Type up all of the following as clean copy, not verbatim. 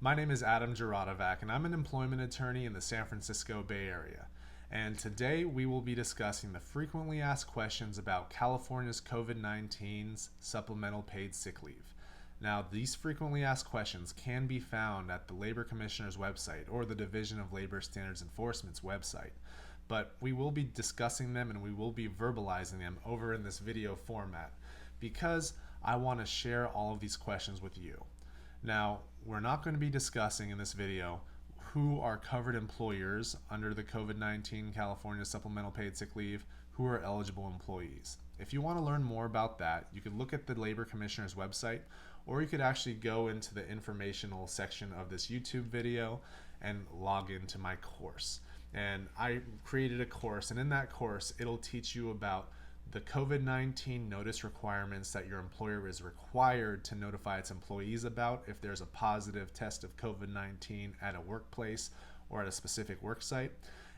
My name is Adam Juratovac, and I'm an employment attorney in the San Francisco Bay Area. And today we will be discussing the frequently asked questions about California's COVID-19's supplemental paid sick leave. Now, these frequently asked questions can be found at the Labor Commissioner's website or the Division of Labor Standards Enforcement's website, but we will be discussing them and we will be verbalizing them over in this video format because I want to share all of these questions with you. Now, we're not going to be discussing in this video who are covered employers under the COVID-19 California Supplemental Paid Sick Leave, who are eligible employees. If you want to learn more about that, you could look at the Labor Commissioner's website, or you could actually go into the informational section of this YouTube video and log into my course. And I created a course, and in that course, it'll teach you about the COVID-19 notice requirements that your employer is required to notify its employees about if there's a positive test of COVID-19 at a workplace or at a specific work site.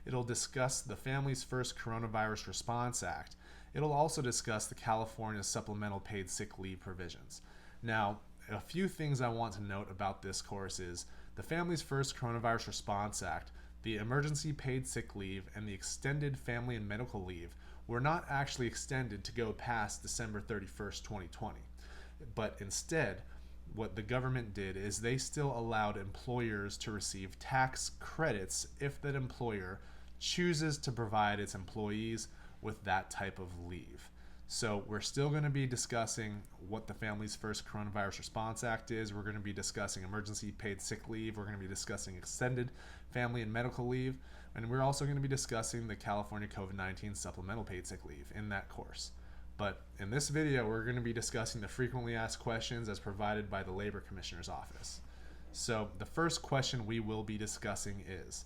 It'll discuss the Families First Coronavirus Response Act. It'll also discuss the California Supplemental Paid Sick Leave provisions. Now, a few things I want to note about this course is the Families First Coronavirus Response Act, the Emergency Paid Sick Leave, and the Extended Family and Medical Leave were not actually extended to go past December 31st, 2020. But instead, what the government did is they still allowed employers to receive tax credits if that employer chooses to provide its employees with that type of leave. So we're still going to be discussing what the Families First Coronavirus Response Act is. We're going to be discussing emergency paid sick leave. We're going to be discussing extended family and medical leave. And we're also going to be discussing the California COVID-19 Supplemental Paid Sick Leave in that course. But in this video, we're going to be discussing the frequently asked questions as provided by the Labor Commissioner's Office. So the first question we will be discussing is,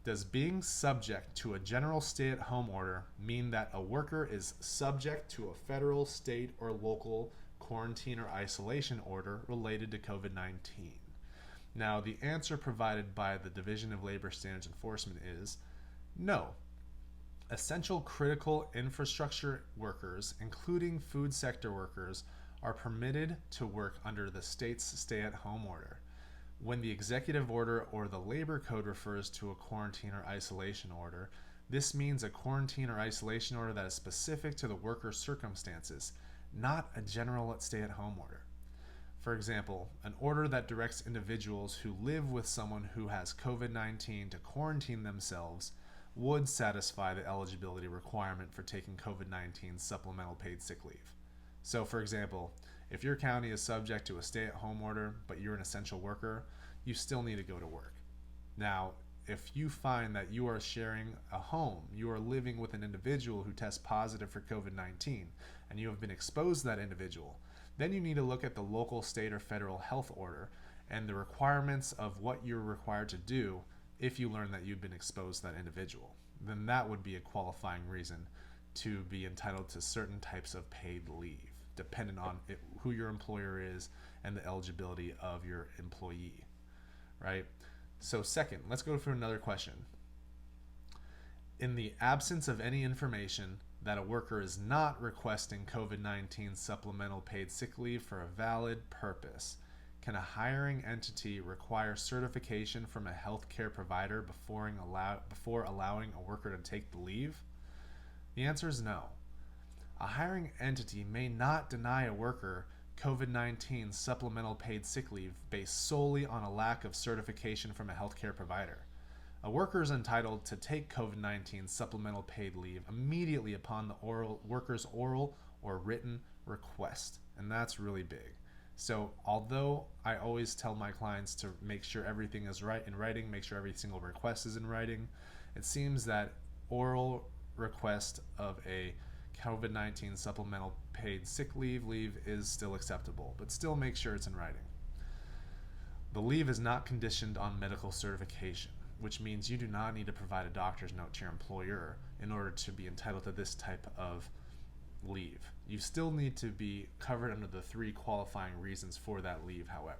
does being subject to a general stay-at-home order mean that a worker is subject to a federal, state, or local quarantine or isolation order related to COVID-19? Now, the answer provided by the Division of Labor Standards Enforcement is no. Essential critical infrastructure workers, including food sector workers, are permitted to work under the state's stay-at-home order. When the executive order or the labor code refers to a quarantine or isolation order, this means a quarantine or isolation order that is specific to the worker's circumstances, not a general stay-at-home order. For example, an order that directs individuals who live with someone who has COVID-19 to quarantine themselves would satisfy the eligibility requirement for taking COVID-19 supplemental paid sick leave. So, for example, if your county is subject to a stay-at-home order, but you're an essential worker, you still need to go to work. Now, if you find that you are sharing a home, you are living with an individual who tests positive for COVID-19, and you have been exposed to that individual, then you need to look at the local, state, or federal health order and the requirements of what you're required to do if you learn that you've been exposed to that individual. Then that would be a qualifying reason to be entitled to certain types of paid leave, dependent on who your employer is and the eligibility of your employee, right? So second, let's go for another question. In the absence of any information that a worker is not requesting COVID-19 supplemental paid sick leave for a valid purpose, can a hiring entity require certification from a healthcare provider before allowing a worker to take the leave? The answer is no. A hiring entity may not deny a worker COVID-19 supplemental paid sick leave based solely on a lack of certification from a healthcare provider. A worker is entitled to take COVID-19 supplemental paid leave immediately upon the worker's oral or written request, and that's really big. So although I always tell my clients to make sure everything is right in writing, make sure every single request is in writing, it seems that oral request of a COVID-19 supplemental paid sick leave is still acceptable, but still make sure it's in writing. The leave is not conditioned on medical certification, which means you do not need to provide a doctor's note to your employer in order to be entitled to this type of leave. You still need to be covered under the 3 qualifying reasons for that leave, however.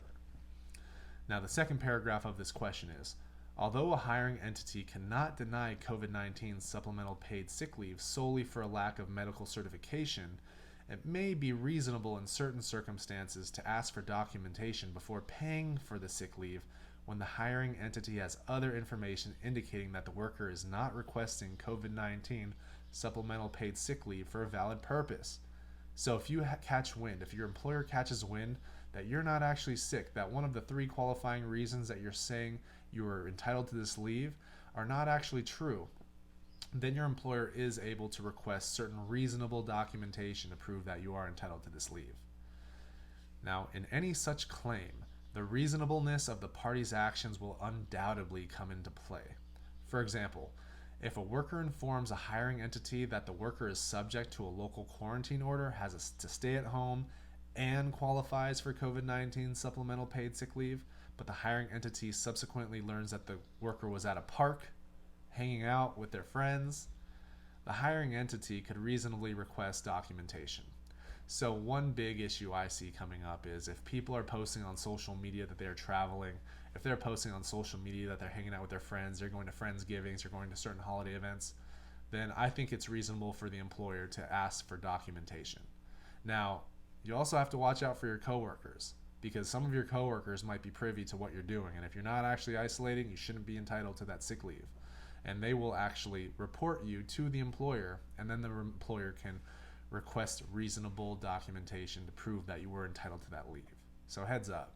Now, the second paragraph of this question is, although a hiring entity cannot deny COVID-19 supplemental paid sick leave solely for a lack of medical certification, it may be reasonable in certain circumstances to ask for documentation before paying for the sick leave when the hiring entity has other information indicating that the worker is not requesting COVID-19 supplemental paid sick leave for a valid purpose. So if you catch wind, if your employer catches wind that you're not actually sick, that one of the 3 qualifying reasons that you're saying you are entitled to this leave are not actually true, then your employer is able to request certain reasonable documentation to prove that you are entitled to this leave. Now, in any such claim, the reasonableness of the party's actions will undoubtedly come into play. For example, if a worker informs a hiring entity that the worker is subject to a local quarantine order, has to stay at home, and qualifies for COVID-19 supplemental paid sick leave, but the hiring entity subsequently learns that the worker was at a park, hanging out with their friends, the hiring entity could reasonably request documentation. So one big issue I see coming up is if people are posting on social media that they're traveling, if they're posting on social media that they're hanging out with their friends, they're going to Friendsgivings, they're going to certain holiday events, then I think it's reasonable for the employer to ask for documentation. Now, you also have to watch out for your coworkers, because some of your coworkers might be privy to what you're doing, and if you're not actually isolating, you shouldn't be entitled to that sick leave. And they will actually report you to the employer, and then the employer can request reasonable documentation to prove that you were entitled to that leave. So heads up.